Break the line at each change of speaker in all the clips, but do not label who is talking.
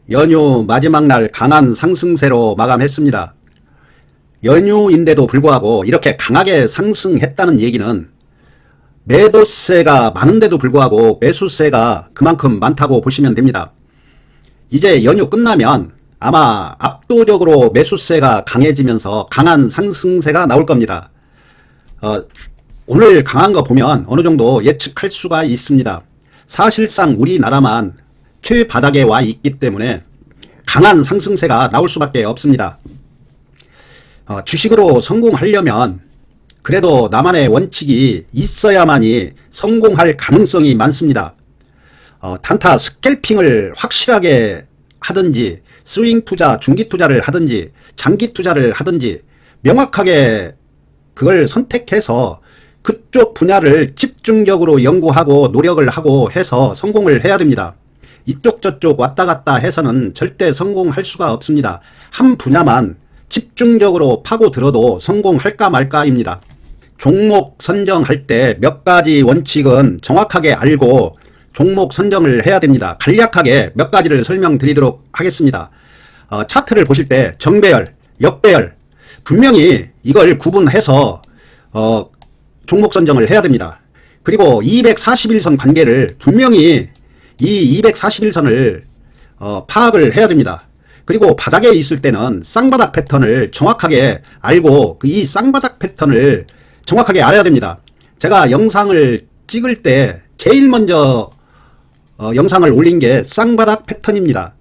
연휴 마지막 날 강한 상승세로 마감했습니다. 연휴인데도 불구하고 이렇게 강하게 상승했다는 얘기는 매도세가 많은데도 불구하고 매수세가 그만큼 많다고 보시면 됩니다. 이제 연휴 끝나면 아마 압도적으로 매수세가 강해지면서 강한 상승세가 나올 겁니다. 오늘 강한 거 보면 어느 정도 예측할 수가 있습니다. 사실상 우리나라만 최바닥에 와 있기 때문에 강한 상승세가 나올 수밖에 없습니다. 주식으로 성공하려면 그래도 나만의 원칙이 있어야만이 성공할 가능성이 많습니다. 단타 스캘핑을 확실하게 하든지 스윙 투자, 중기 투자를 하든지 장기 투자를 하든지 명확하게 그걸 선택해서 그쪽 분야를 집중적으로 연구하고 노력을 하고 해서 성공을 해야 됩니다. 이쪽 저쪽 왔다 갔다 해서는 절대 성공할 수가 없습니다. 한 분야만 집중적으로 파고들어도 성공할까 말까입니다. 종목 선정할 때 몇 가지 원칙은 정확하게 알고 종목 선정을 해야 됩니다. 간략하게 몇 가지를 설명드리도록 하겠습니다. 차트를 보실 때 정배열, 역배열 분명히 이걸 구분해서 종목 선정을 해야 됩니다. 그리고 241선 관계를 분명히 이 241선을 파악을 해야 됩니다. 그리고 바닥에 있을 때는 쌍바닥 패턴을 정확하게 알고 이 쌍바닥 패턴을 정확하게 알아야 됩니다. 제가 영상을 찍을 때 제일 먼저 영상을 올린 게 쌍바닥 패턴입니다.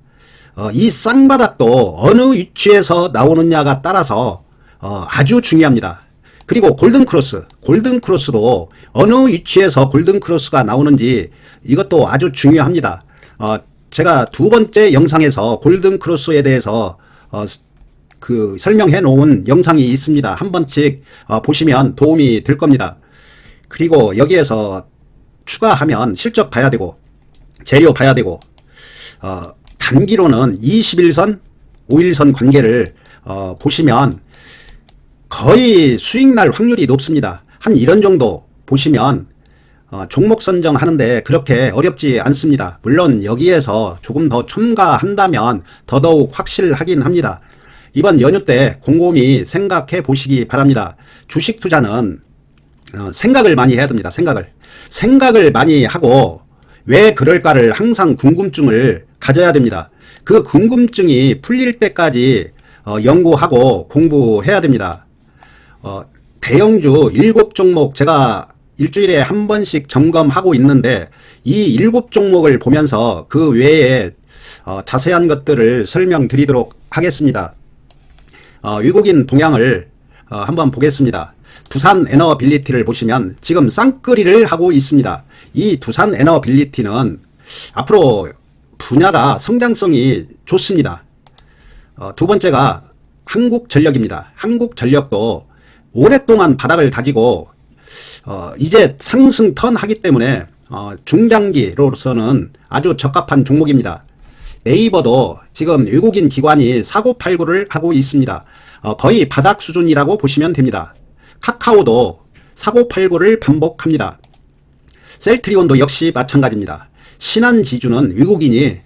이 쌍바닥도 어느 위치에서 나오느냐가 따라서 아주 중요합니다. 그리고 골든크로스도 어느 위치에서 골든크로스가 나오는지 이것도 아주 중요합니다. 제가 두 번째 영상에서 골든크로스에 대해서 설명해 놓은 영상이 있습니다. 한 번씩 보시면 도움이 될 겁니다. 그리고 여기에서 추가하면 실적 봐야 되고 재료 봐야 되고 단기로는 21선, 5일선 관계를 보시면 거의 수익 날 확률이 높습니다. 한 이런 정도 보시면 종목 선정하는데 그렇게 어렵지 않습니다. 물론 여기에서 조금 더 첨가한다면 더더욱 확실하긴 합니다. 이번 연휴 때 곰곰이 생각해 보시기 바랍니다. 주식 투자는 생각을 많이 해야 됩니다. 생각을 많이 하고 왜 그럴까를 항상 궁금증을 가져야 됩니다. 그 궁금증이 풀릴 때까지 연구하고 공부해야 됩니다. 대형주 7종목 제가 일주일에 한 번씩 점검하고 있는데 이 7종목을 보면서 그 외에 자세한 것들을 설명드리도록 하겠습니다. 외국인 동향을 한번 보겠습니다. 두산 에너빌리티를 보시면 지금 쌍끌이를 하고 있습니다. 이 두산 에너빌리티는 앞으로 분야가 성장성이 좋습니다. 두 번째가 한국전력입니다. 한국전력도 오랫동안 바닥을 다지고 이제 상승 턴하기 때문에 중장기로서는 아주 적합한 종목입니다. 네이버도 지금 외국인 기관이 사고팔고를 하고 있습니다. 거의 바닥 수준이라고 보시면 됩니다. 카카오도 사고팔고를 반복합니다. 셀트리온도 역시 마찬가지입니다. 신한지주는 외국인이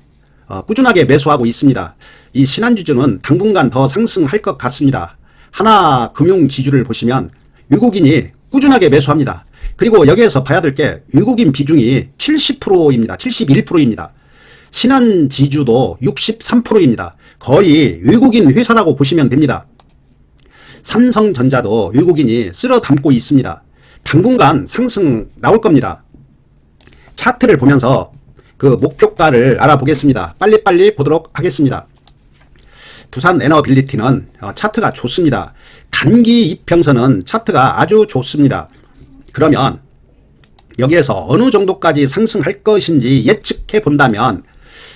꾸준하게 매수하고 있습니다. 이 신한지주는 당분간 더 상승할 것 같습니다. 하나금융지주를 보시면 외국인이 꾸준하게 매수합니다. 그리고 여기에서 봐야 될 게 외국인 비중이 70%입니다. 71%입니다. 신한지주도 63%입니다. 거의 외국인 회사라고 보시면 됩니다. 삼성전자도 외국인이 쓸어 담고 있습니다. 당분간 상승 나올 겁니다. 차트를 보면서 그 목표가를 알아보겠습니다. 빨리빨리 보도록 하겠습니다. 두산 에너빌리티는 차트가 좋습니다. 단기 이평선은 차트가 아주 좋습니다. 그러면 여기에서 어느 정도까지 상승할 것인지 예측해 본다면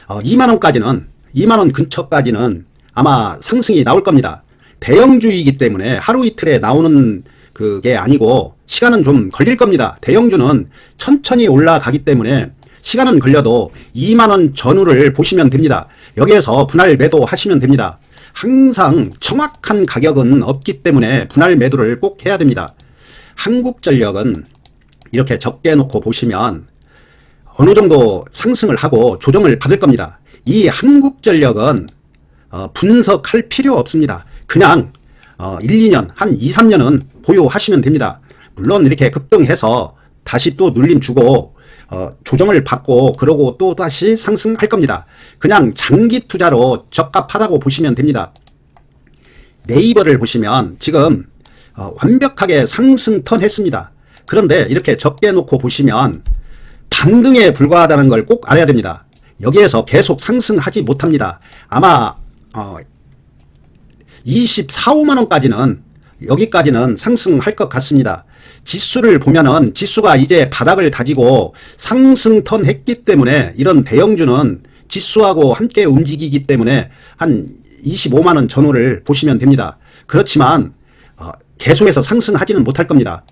2만원까지는 2만원 근처까지는 아마 상승이 나올 겁니다. 대형주이기 때문에 하루 이틀에 나오는 그게 아니고 시간은 좀 걸릴 겁니다. 대형주는 천천히 올라가기 때문에 시간은 걸려도 2만원 전후를 보시면 됩니다. 여기에서 분할 매도 하시면 됩니다. 항상 정확한 가격은 없기 때문에 분할 매도를 꼭 해야 됩니다. 한국전력은 이렇게 적게 놓고 보시면 어느 정도 상승을 하고 조정을 받을 겁니다. 이 한국전력은 분석할 필요 없습니다. 그냥 1, 2년, 한 2, 3년은 보유하시면 됩니다. 물론 이렇게 급등해서 다시 또 눌림 주고 조정을 받고 그러고 또 다시 상승할 겁니다. 그냥 장기 투자로 적합하다고 보시면 됩니다. 네이버를 보시면 지금 완벽하게 상승 턴 했습니다. 그런데 이렇게 적게 놓고 보시면 반등에 불과하다는 걸 꼭 알아야 됩니다. 여기에서 계속 상승하지 못합니다. 아마 24, 5만원까지는 여기까지는 상승할 것 같습니다. 지수를 보면은 지수가 이제 바닥을 다지고 상승 턴 했기 때문에 이런 대형주는 지수하고 함께 움직이기 때문에 한 25만원 전후를 보시면 됩니다. 그렇지만 계속해서 상승하지는 못할 겁니다.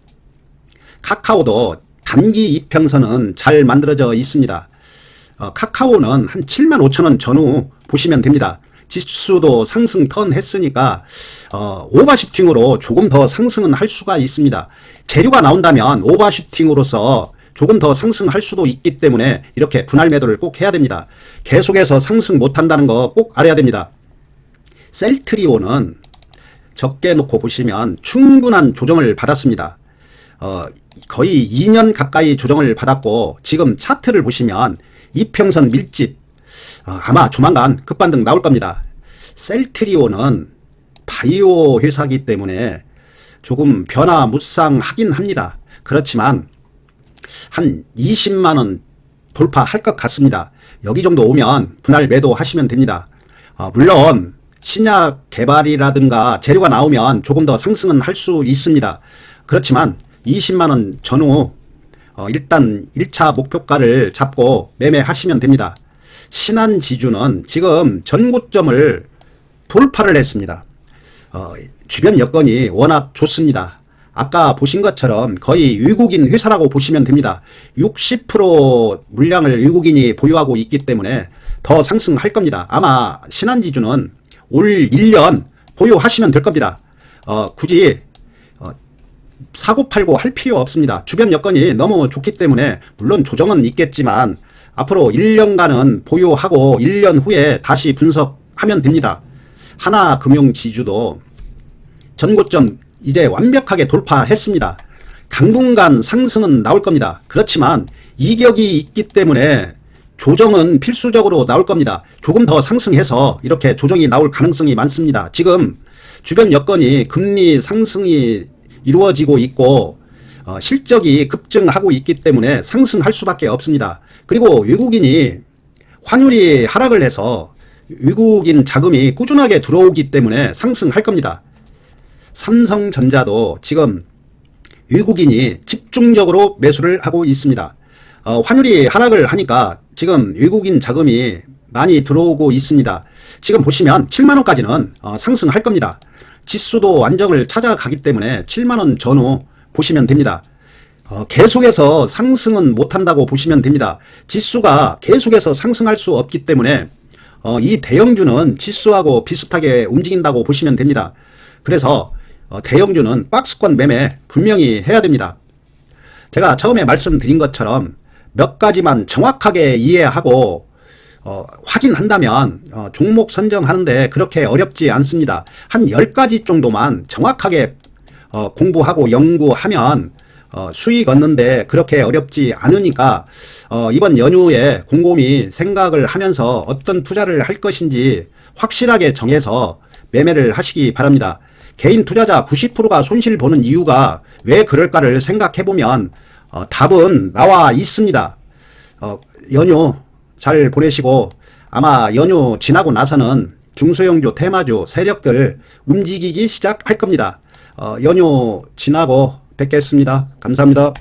카카오도 단기 이평선은 잘 만들어져 있습니다. 카카오는 한 75,000원 전후 보시면 됩니다. 지수도 상승 턴 했으니까 오버슈팅으로 조금 더 상승은 할 수가 있습니다. 재료가 나온다면 오버슈팅으로서 조금 더 상승할 수도 있기 때문에 이렇게 분할 매도를 꼭 해야 됩니다. 계속해서 상승 못한다는 거 꼭 알아야 됩니다. 셀트리온은 적게 놓고 보시면 충분한 조정을 받았습니다. 거의 2년 가까이 조정을 받았고 지금 차트를 보시면 이평선 밀집 아마 조만간 급반등 나올 겁니다. 셀트리온은 바이오 회사이기 때문에 조금 변화무쌍하긴 합니다. 그렇지만 한 20만원 돌파할 것 같습니다. 여기 정도 오면 분할 매도 하시면 됩니다. 물론 신약 개발이라든가 재료가 나오면 조금 더 상승은 할 수 있습니다. 그렇지만 20만원 전후 일단 1차 목표가를 잡고 매매하시면 됩니다. 신한지주는 지금 전고점을 돌파를 했습니다. 주변 여건이 워낙 좋습니다. 아까 보신 것처럼 거의 외국인 회사라고 보시면 됩니다. 60% 물량을 외국인이 보유하고 있기 때문에 더 상승할 겁니다. 아마 신한지주는 올 1년 보유하시면 될 겁니다. 굳이 사고팔고 할 필요 없습니다. 주변 여건이 너무 좋기 때문에 물론 조정은 있겠지만 앞으로 1년간은 보유하고 1년 후에 다시 분석하면 됩니다. 하나금융지주도 전고점 이제 완벽하게 돌파했습니다. 당분간 상승은 나올 겁니다. 그렇지만 이격이 있기 때문에 조정은 필수적으로 나올 겁니다. 조금 더 상승해서 이렇게 조정이 나올 가능성이 많습니다. 지금 주변 여건이 금리 상승이 이루어지고 있고 실적이 급증하고 있기 때문에 상승할 수밖에 없습니다. 그리고 외국인이 환율이 하락을 해서 외국인 자금이 꾸준하게 들어오기 때문에 상승할 겁니다. 삼성전자도 지금 외국인이 집중적으로 매수를 하고 있습니다. 환율이 하락을 하니까 지금 외국인 자금이 많이 들어오고 있습니다. 지금 보시면 7만원까지는 상승할 겁니다. 지수도 안정을 찾아가기 때문에 7만원 전후 보시면 됩니다. 계속해서 상승은 못한다고 보시면 됩니다. 지수가 계속해서 상승할 수 없기 때문에 이 대형주는 지수하고 비슷하게 움직인다고 보시면 됩니다. 그래서 대형주는 박스권 매매 분명히 해야 됩니다. 제가 처음에 말씀드린 것처럼 몇 가지만 정확하게 이해하고 확인한다면 종목 선정하는데 그렇게 어렵지 않습니다. 한 10가지 정도만 정확하게 공부하고 연구하면 수익 얻는데 그렇게 어렵지 않으니까 이번 연휴에 곰곰이 생각을 하면서 어떤 투자를 할 것인지 확실하게 정해서 매매를 하시기 바랍니다. 개인 투자자 90%가 손실 보는 이유가 왜 그럴까를 생각해보면 답은 나와 있습니다. 연휴 잘 보내시고 아마 연휴 지나고 나서는 중소형주 테마주 세력들 움직이기 시작할 겁니다. 연휴 지나고 뵙겠습니다. 감사합니다.